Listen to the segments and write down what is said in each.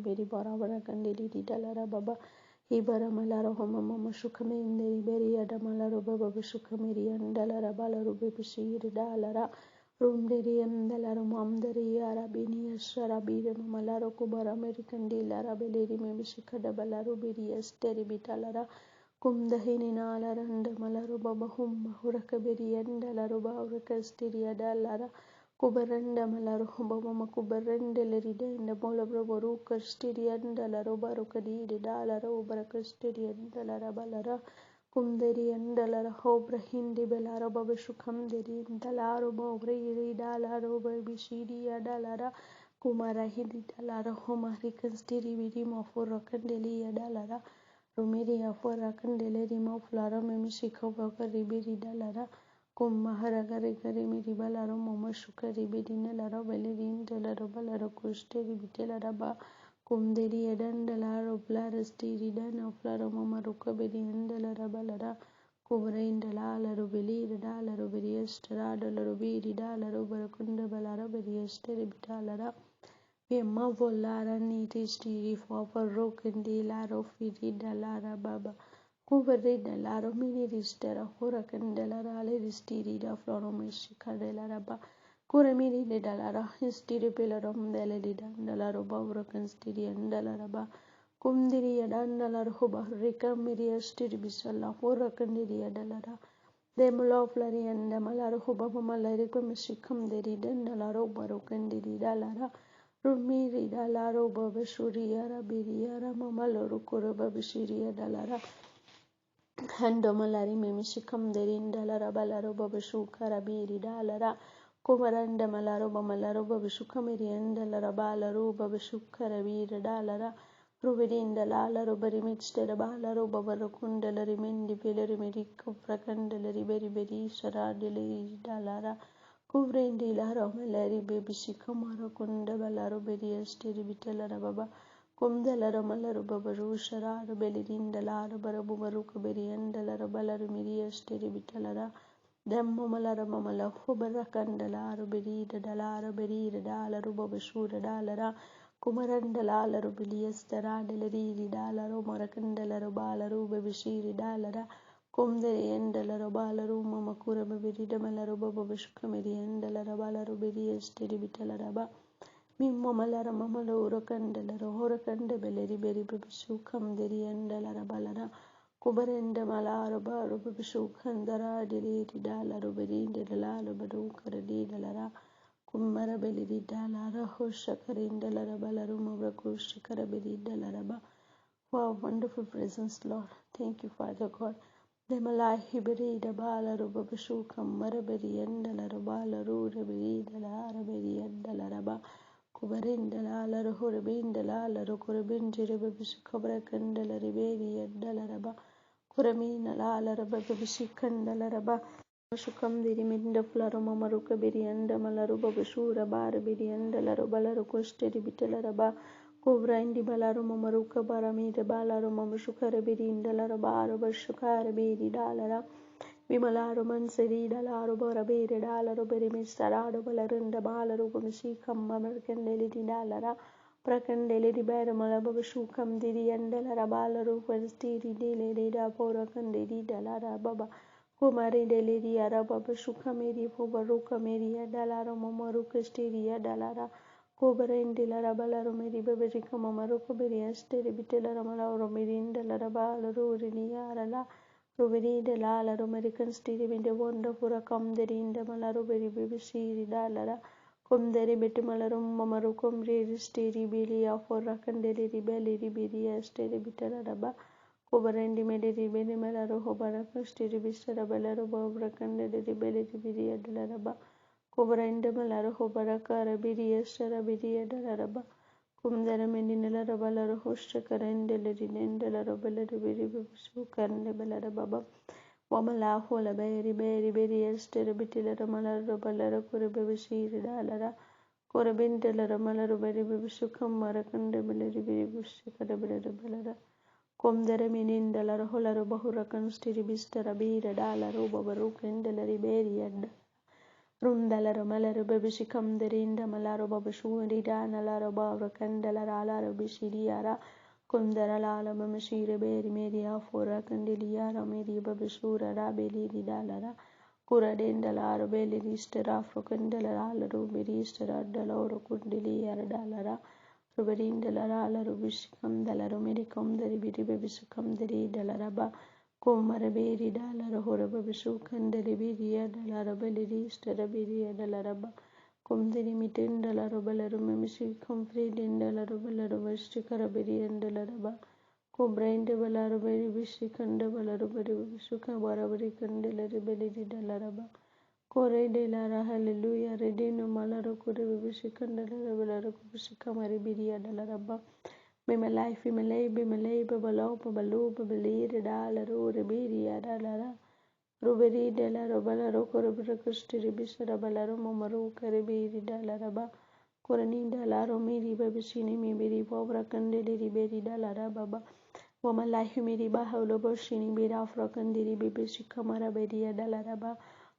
beri barabara kandeli di dalara baba ibara malara homa mama shukamenderi beri ada malaro baba shukameri andalara balaru bebishiri dalara rumderi andalara mamderi arabini asharabira malaro kubara american dilara beleri mebishikada balaru biri esteri bitalara kumdahini nalaranda malaru baba humma hurakaberi andalaru bauraka esteri adalara kubaranda malaru baba kubaranda leride and mola broboru kastirianda la roba rokadi de dalara ubara kastirianda la balara kumderi andala hobra hindi belara baba shukam deri dalaro bobre iri dalara bishiri adalara kumara hindi dalara homari kastiri vidi mafura kandeli adalara rumiri afura kandeleri maflara memishika baka ribiri dalara kum maharagari gari miri balaro mama shukari bidina lara belerin dalara balara kushteri bitelara ba kumderi edandalara blara stiri dana flara mama rukabedi andalara balara kubrein dalara belir dalara beriestara dalara biri dalara barakunda balara beriesteri bitalara Emma volara niti stiri for rokindi laro firi dalara baba Cuvere dell'aro mini ristera ora candelara le ristiri da floromeshi cadelara ba cure mini de dalara histiri pilarom delle di dandalaro bavro canstiri andalara ba kumdiri dandalar hoba ricamiri astiri bisalla ora candiri dalara demulo flari and malar hoba malari comishikam deri dandalaro baro candiri dalara rumiri dalaro babashuri ara biriara mamaloro koroba bishiri dalara Handomalari memishikam derin dalara balaro babashu karabiri dalara kumaranda malaro bamalaro babashu kamirian dalara balaro babashu karabiri dalara ruvidin dalalaro barimixtera balaro babarukundalari mendi pilari meriko prakandalari beri beri sharadili dalara kuvrendi laro malari babishikamara kunda balaro beri asteri bitalara baba Kumdalara malaru babaru shararu belirindalara barabu baruka beriandalara balaru miriasteri bitalara Demmo malara mamala hubarakandalaru berida dalara berida dalaru babashura dalara kumarandalaru biliastara delariri dalaru marakandalaru balaru babashiri dalara kumdari endalaru balaru mamakura babirida malaru babashkameri endalara balaru beriasteri bitalara ba Mimmo malara mamalo urakandalaro horakanda beleri beri babishu kamderi andalara balara kubarenda malara baru babishu kandara deliri dalara berinde dalala baru karadi dalara kummara beleri dalara hoshakarindalara balaru mavrakusha karaberi dalara ba Wow, wonderful presence, Lord. Thank you, Father God. Demalahi beri dabalaru babishu kammara beri andalara balaru beri dalara beri andalara ba Kubarindalala Horabindalala Kurabinjiri Babishikabra Kandala Riberi Dalaraba Kuramina Lala Babishikandala Shukam Diriminda Flaroma Maruka Birianda Malaruba Bashura Bar Birianda Larabala Kosteri Bitalaraba Kovra Indi Balaruma Maruka Baramida Balaruma Shukara Birinda Larabara Bashukara Biri Dalara Vimalaro Manseri Dalaro Borabere Dalaro Berimistarado Balarunda Balaro Bamishikam American Lady Dalara Prakandeli Beramala Babashukam Didi and Dalara Balaro Vestiri Dele Da Porakandedi Dalara Baba Kumari Deliri Araba Shukamiri Pobaruka Meria Dalara Momaruka Stiria Dalara Kobarendilara Balaro Meri Babarika Mamaruka Beria Steri Bitela Ramala Mirin Dalara Balaro Riniara Ruberi de Lala American Stiri in the wonderful come the Rinda Malaro Beri Bibisi Dalara cum deri Betimalarum Mamarukum Stiri Bilia for Rakandeli Ribelli Ribiria Steri Bitaraba Kobarendi Mediri Benimalaro Hobaraka Stiri Bistara Balaro Bobrakandeli Ribelli Ribiria Dalaraba Kobarenda Malaro Hobaraka Rabiria Sarabiria Dalaraba Kumdara Medinella Balara Hosha Karendela Rinendela Robella Ribisu Karne Belara Baba Wamala Hola Berry Esther Bitilla Malara Balara Kurabashi Dalara Korabindela Malara Berry Bibisukam Marakanda Belleri Bibushikada Belara Kumdara Menindela Holara Bahurakan Stiribista Rabira Dala Roba Barukan Dela Riberia Rundalaro malaro babishikam derinda malaro babashuri danalaro bavrakandalaro bishiriara kundaralala mamashire beri meria fora candeliara meri babashura rabeli dalara kuradendalaro beli ristera frocandalalaro beristera daloro kundeliara dalara ruberindalala rubishikam dalaro medicum dari biri babishikam dari dalaraba Komaraberi dalara horaba bisukandari biriya dalara baleri starabiriya dalaraba komdari mitin dalara balaru memisi komfridin dalara balaru vastikara biriyan dalaraba kobrainde balaru beri bisikanda balaru beri bisuka barabari kandalari baleri dalaraba kore dalara hallelujah redino malaru kore bisikandara balaru bisikama biriya dalaraba Bimalai, Bimalai, Bimalai, Babalo, Babalu, Babali, Dala, Rubiri, Adala, Rubiri, Della, Robala, Rocorabacustri, Bisara, Balaro, Momaru, Caribiri, Dalla Raba, Corani, Dalla, Romiri, Babisini, Mibiri, Pobra, Candeli, Beri, Dalla Baba, Womalai, Humiri, Bahalo, Boshini, Bira, Frocandiri, Bibishi, Camara, Beria, Dalla Raba,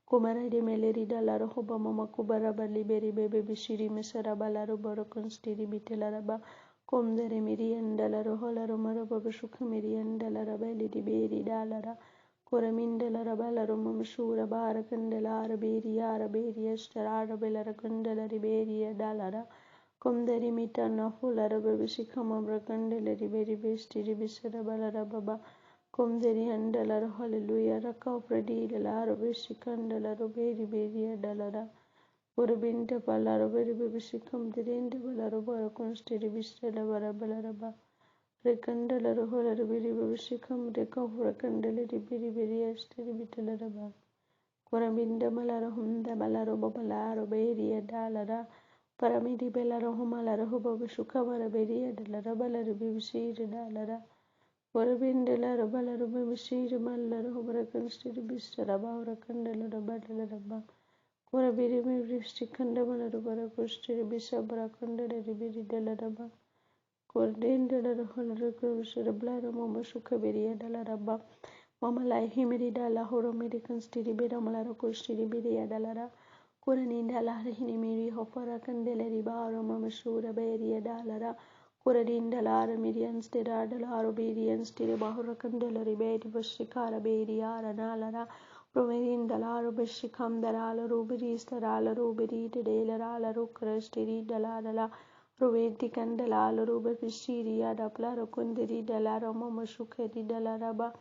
Comara de Meleri, Dalla Roba, Mama Cubara, Liberi, Baby Bishiri, Misara, Balaro, Boroconstiri, Bitelaraba, Komdere miriandala holara marababa shuka miriandala belli di beri dalara koramindala balara mamshura barakandalara beriara beriastarara belara kandala riberia dalara komdere mitana fulara babishikama brakandala riberi besti ribisara balara baba komdere andala hallelujah raka pradila bishikandala riberi beria dalara Urabinda Balara very babishikam dirinda Balara bara constiri bistella bara balaraba Rekandala hola very babishikam recover candela ribiri esteri bitalaraba Kurabinda Malara hunda Balaro babalaro beria dalara Paramidi Belara humalara hubabishuka bara beria dalara balara bibishir dalara Urabinda Lara Balara babishir malara hubara constiri bistella bara candela balaraba Kora biri miri stikanda mana rubara kustiri bisa berakanda dari biri dalaraba. Kora denda dalara holara kurusara blara mama suka biri dalaraba. Mama lai himiri dala horo miri kunstiri bira malara kustiri biri dalara. Kora ninda lara hini miri hofara kandela ribara mama sura biri dalara. Kora dinda lara miri anstira dalara biri anstira bahura kandela ribari bashikara biri ara nalara. Proverin dalaro beshikam dalala rubiris dalala rubiri delarala rukrastiri dalala ruveti kandalala rubishiriya dapla rukundiri dalara mamashukari dalaraba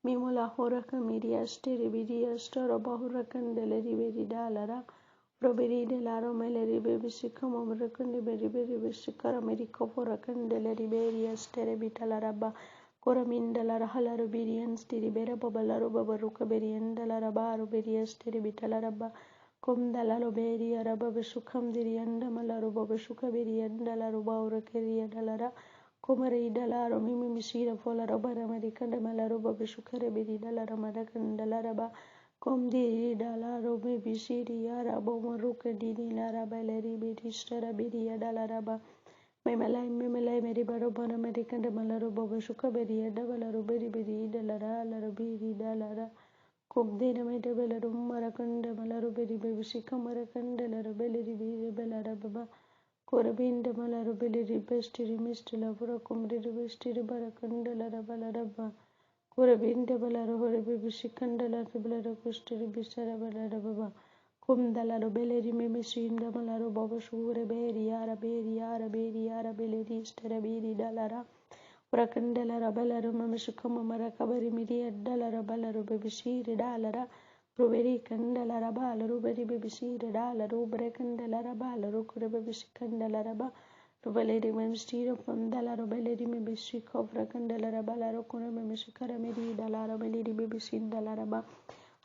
mimula horaka miriastiri biriastara bahura kandaleri beri dalara rubiri dalaro meleri bebishikam amrakundi beri beri bishikara merika hora kandaleri beriastere bitalaraba Koramindala halaru birians tiri bera babalaru babaruka beriandala baru berias tiri bitalaraba komdalalo beria raba beshukam dirianda malaru babashuka beriandala rubaura keria dalara komari dalaro mimi misira fola rabara marikanda malaru babashuka beri dalara madakandala raba komdiri dalaro bebishiri yara bomaruka dini lara baleri bedistara beria dalaraba Memalai meri baro bana meri kanda malaro boba shuka beri ada balaro beri beri dalara laro beri dalara kubdina meda balaro marakanda malaro beri beri shika marakanda laro beri beri balara baba korabinda malaro beri bestiri mistila pura kumri bestiri barakanda lara balara ba korabinda balaro hore beri shikanda lara balara kustiri bisara balara baba Kumdalaro beleri mimisinda malaro baba shure beri yara beleri stara beri dalara Prakandalara balaro mamashukama marakabari miria dalara balaro bebishiri dalara Ruberi kandalara balaro beri bebishiri dalara Ubrekandalara balaro kure bebishikandalara ba Rubeleri memistiro pandalaro beleri mebishiko frakandalara balaro kure memishikara meri dalara beleri bebishindalara ba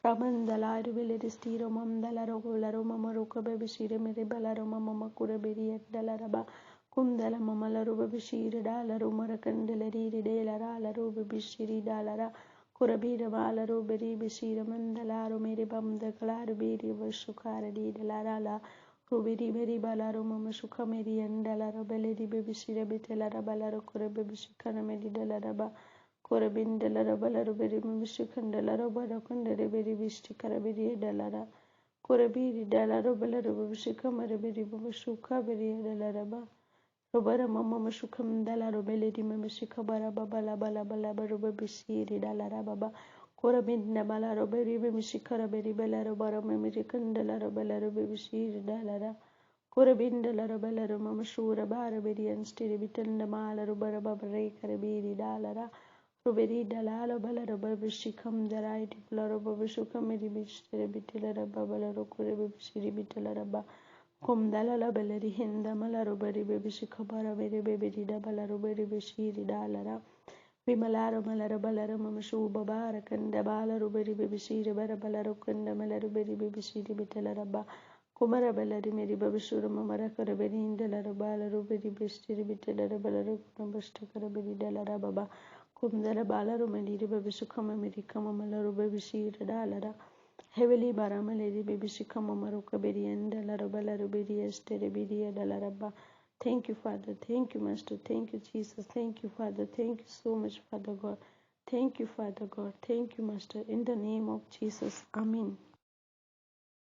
Ramandala Rubilistiro Mamdala Rogularo Mamaruka Babishire Meribala Mama Kura Beri Dalaraba Kundala Mamala Rubabishiri Dala Rumarakandelari Delara Rubabishiri Dalara Kurabira Mala Ruberi Bishira Mandala Meribam the Kalarbiri Vashukara di Dalara Rubiri Beribala Mama Shukameri and Dalara Beledi Babishira Bitelara Balara Kurabishikana Medi Dalaraba Korabindalara balara beri mishikandala robara kundere beri bishtikara beri dalara Korabiri dala robala robashika marabiri babashuka beri dala raba. Robara mama mashukam dala robele di mamashika bara bala bala bala baruba bishiri dala rababa. Korabinda bala roberi bimishika raberi bala robara mamirikan dala robala robishiri dala ra. Korabinda la robala romamashura bara beri and stiri bitanda mala robara babare karabiri dala ra. Ruberi dalala balara babishikam daraiti plara babishukam edibishtere bitilara babalara kurebe bishiri bitalara kum dalala baleri hinda malaro bari babishikabara beri bebedi dabalaro beri bishiri dalara Vimalara malara balara mamashu babara kanda balara beri bebishiri bara balara kanda malara beri bebishiri bitalara Kumara balari meri babishura mamara karaberi indalara balara beri bishiri bitalara balara kunambashtakara beri dalara baba Kumdala balara maliri babishukama mirikama malaru babishira dalara Heavily baramaleri babishikama maruka berienda lara balaru beriestere beria dalaraba. Thank you, Father. Thank you, Master. Thank you, Jesus. Thank you, Father. Thank you so much, Father God. Thank you, Father God. Thank you, Master. In the name of Jesus. Amen.